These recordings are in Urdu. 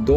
2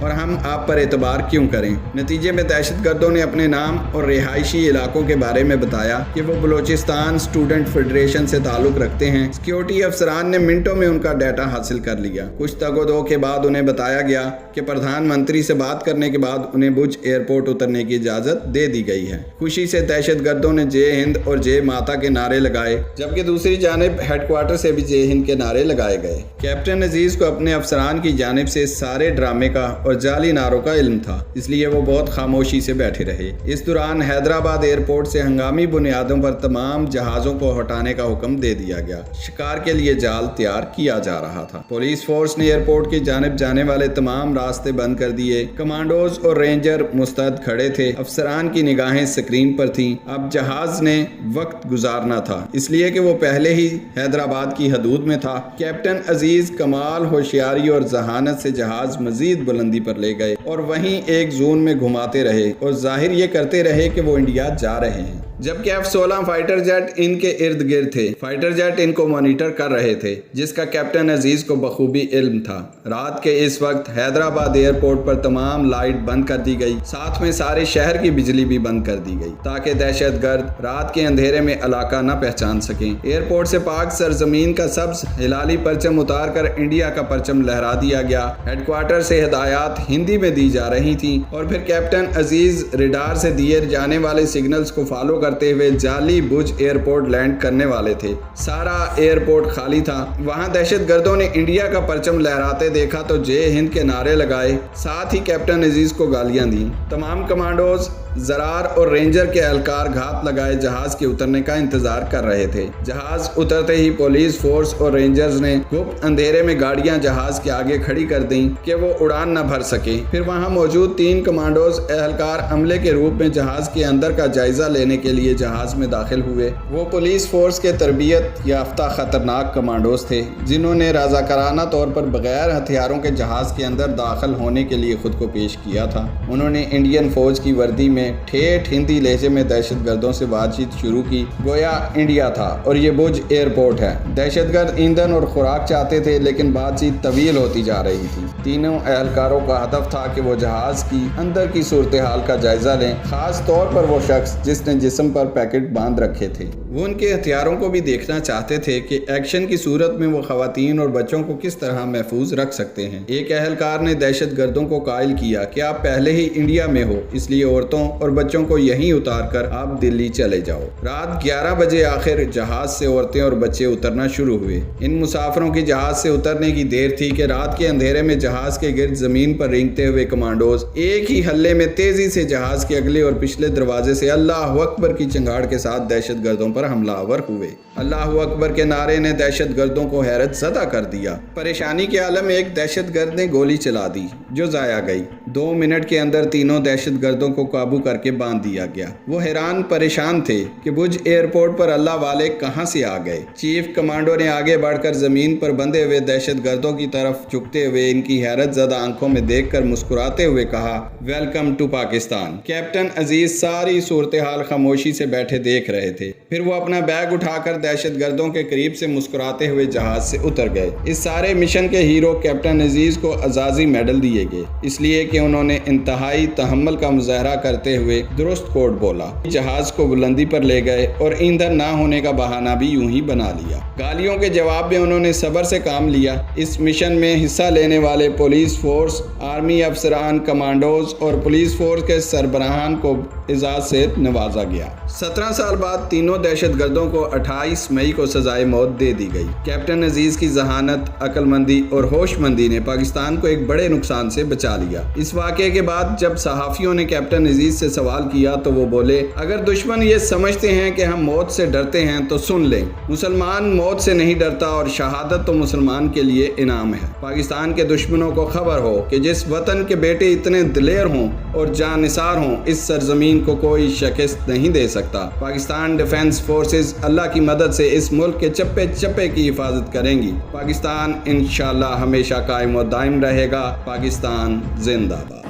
اور ہم آپ پر اعتبار کیوں کریں۔ نتیجے میں دہشت گردوں نے اپنے نام اور رہائشی علاقوں کے بارے میں بتایا کہ وہ بلوچستان اسٹوڈنٹ فیڈریشن سے تعلق رکھتے ہیں۔ سیکیورٹی افسران نے منٹوں میں ان کا ڈیٹا حاصل کر لیا۔ کچھ تگ و دو کے بعد انہیں بتایا گیا کہ پردھان منتری سے بات کرنے کے بعد انہیں بھج ایئرپورٹ اترنے کی اجازت دے دی گئی ہے۔ خوشی سے دہشت گردوں نے جے ہند اور جے ماتا کے نعرے لگائے، جبکہ دوسری جانب ہیڈ کوارٹر سے بھی جے ہند کے نعرے لگائے گئے۔ کیپٹن عزیز کو اپنے افسران کی جانب سے سارے ڈرامے کا اور جعلی نعروں کا علم تھا، اس لیے وہ بہت خاموشی سے بیٹھے رہے۔ اس دوران حیدرآباد ایئرپورٹ سے ہنگامی بنیادوں پر تمام جہازوں کو ہٹانے کا حکم دے دیا گیا۔ شکار کے لیے جال تیار کیا جا رہا تھا۔ پولیس فورس نے ایئرپورٹ کی جانب جانے والے تمام راستے بند کر دیے۔ کمانڈوز اور رینجر مستعد کھڑے تھے۔ افسران کی نگاہیں سکرین پر تھیں۔ اب جہاز نے وقت گزارنا تھا، اس لیے کہ وہ پہلے ہی حیدرآباد کی حدود میں تھا۔ کیپٹن عزیز کمال ہوشیاری اور ذہانت سے جہاز مزید بلندی پر لے گئے اور وہیں ایک زون میں گھماتے رہے اور ظاہر یہ کرتے رہے کہ وہ انڈیا جا رہے ہیں، جبکہ F-16 فائٹر جیٹ ان کے ارد گرد تھے۔ فائٹر جیٹ ان کو مانیٹر کر رہے تھے، جس کا کیپٹن عزیز کو بخوبی علم تھا۔ رات کے اس وقت حیدرآباد ایئرپورٹ پر تمام لائٹ بند کر دی گئی، ساتھ میں سارے شہر کی بجلی بھی بند کر دی گئی تاکہ دہشت گرد رات کے اندھیرے میں علاقہ نہ پہچان سکیں۔ ایئرپورٹ سے پاک سرزمین کا سبز ہلالی پرچم اتار کر انڈیا کا پرچم لہرا دیا گیا۔ ہیڈ کوارٹر سے ہدایات ہندی میں دی جا رہی تھیں اور پھر کیپٹن عزیز ریڈار سے دیے جانے والے سگنلز کو فالو کرتے ہوئے جعلی بھج ایئرپورٹ لینڈ کرنے والے تھے۔ سارا ایئرپورٹ خالی تھا۔ وہاں دہشت گردوں نے انڈیا کا پرچم لہراتے دیکھا تو جے ہند کے نعرے لگائے، ساتھ ہی کیپٹن عزیز کو گالیاں دیں۔ تمام کمانڈوز، زرار اور رینجر کے اہلکار گھات لگائے جہاز کے اترنے کا انتظار کر رہے تھے۔ جہاز اترتے ہی پولیس فورس اور رینجرز نے گپت اندھیرے میں گاڑیاں جہاز کے آگے کھڑی کر دیں کہ وہ اڑان نہ بھر سکے۔ پھر وہاں موجود 3 کمانڈوز اہلکار عملے کے روپ میں جہاز کے اندر کا جائزہ لینے کے لیے جہاز میں داخل ہوئے۔ وہ پولیس فورس کے تربیت یافتہ خطرناک کمانڈوز تھے، جنہوں نے رضاکارانہ طور پر بغیر ہتھیاروں کے جہاز کے اندر داخل ہونے کے لیے خود کو پیش کیا تھا۔ انہوں نے انڈین فوج کی وردی میں ٹھیٹھ ہندی لہجے میں دہشت گردوں سے بات چیت شروع کی، گویا انڈیا تھا اور یہ بھج ایئرپورٹ ہے۔ دہشت گرد ایندھن اور خوراک چاہتے تھے، لیکن بات چیت طویل ہوتی جا رہی تھی۔ تینوں اہلکاروں کا ہدف تھا کہ وہ جہاز کی اندر کی صورتحال کا جائزہ لیں، خاص طور پر وہ شخص جس نے جسم پر پیکٹ باندھ رکھے تھے۔ وہ ان کے ہتھیاروں کو بھی دیکھنا چاہتے تھے کہ ایکشن کی صورت میں وہ خواتین اور بچوں کو کس طرح محفوظ رکھ سکتے ہیں۔ ایک اہلکار نے دہشت گردوں کو قائل کیا کہ آپ پہلے ہی انڈیا میں ہو، اس لیے عورتوں اور بچوں کو یہیں اتار کر آپ دلی چلے جاؤ۔ رات 11 بجے آخر جہاز سے عورتیں اور بچے اترنا شروع ہوئے۔ ان مسافروں کی جہاز سے اترنے کی دیر تھی کہ رات کے اندھیرے میں جہاز کے گرد زمین پر رینگتے ہوئے کمانڈوز ایک ہی حلے میں تیزی سے جہاز کے اگلے اور پچھلے دروازے سے اللہ اکبر کی چنگاڑ کے ساتھ دہشت گردوں پر حملہ آور ہوئے۔ اللہ اکبر کے نعرے نے دہشت گردوں کو حیرت زدہ کر دیا۔ پریشانی کے عالم میں ایک دہشت گرد نے گولی چلا دی جو ضائع گئی۔ 2 منٹ کے اندر تینوں دہشت گردوں کو قابو کر کے باندھ دیا گیا۔ وہ حیران پریشان تھے کہ بھج ایئرپورٹ پر اللہ والے کہاں سے آ گئے۔ چیف کمانڈو نے آگے بڑھ کر زمین پر بندھے ہوئے دہشت گردوں کی طرف جھکتے ہوئے ان کی حیرت زدہ آنکھوں میں دیکھ کر مسکراتے ہوئے کہا، ویلکم ٹو پاکستان۔ کیپٹن عزیز ساری صورتحال خاموشی سے بیٹھے دیکھ رہے تھے۔ پھر وہ اپنا بیگ اٹھا کر دہشت گردوں کے قریب سے مسکراتے ہوئے جہاز سے اتر گئے۔ اس سارے مشن کے ہیرو کیپٹن عزیز کو اعزازی میڈل دیے گئے، اس لیے کہ انہوں نے انتہائی تحمل کا مظاہرہ کرتے ہوئے درست کوڈ بولا، جہاز کو بلندی پر لے گئے اور ایندھن نہ ہونے کا بہانہ بھی یوں ہی بنا لیا۔ گالیوں کے جواب میں انہوں نے صبر سے کام لیا۔ اس مشن میں حصہ لینے والے پولیس فورس، آرمی افسران، کمانڈوز اور پولیس فورس کے سربراہان کو اعزاز سے نوازا گیا۔ 17 سال بعد تینوں دہشت گردوں کو 28 مئی کو سزائے موت دے دی گئی۔ کیپٹن عزیز کی ذہانت، عقل مندی اور ہوش مندی نے پاکستان کو ایک بڑے نقصان سے بچا لیا۔ اس واقعے کے بعد جب صحافیوں نے کیپٹن عزیز سے سوال کیا تو وہ بولے، اگر دشمن یہ سمجھتے ہیں کہ ہم موت سے ڈرتے ہیں تو سن لیں، مسلمان موت سے نہیں ڈرتا اور شہادت تو مسلمان کے لیے انعام ہے۔ پاکستان کے دشمنوں کو خبر ہو کہ جس وطن کے بیٹے اتنے دلیر ہوں اور جان نثار ہوں، اس سرزمین کو کوئی شکست نہیں دے سکتا۔ پاکستان ڈیفنس فورسز اللہ کی مدد سے اس ملک کے چپے چپے کی حفاظت کریں گی۔ پاکستان انشاءاللہ ہمیشہ قائم و دائم رہے گا۔ پاکستان زندہ باد۔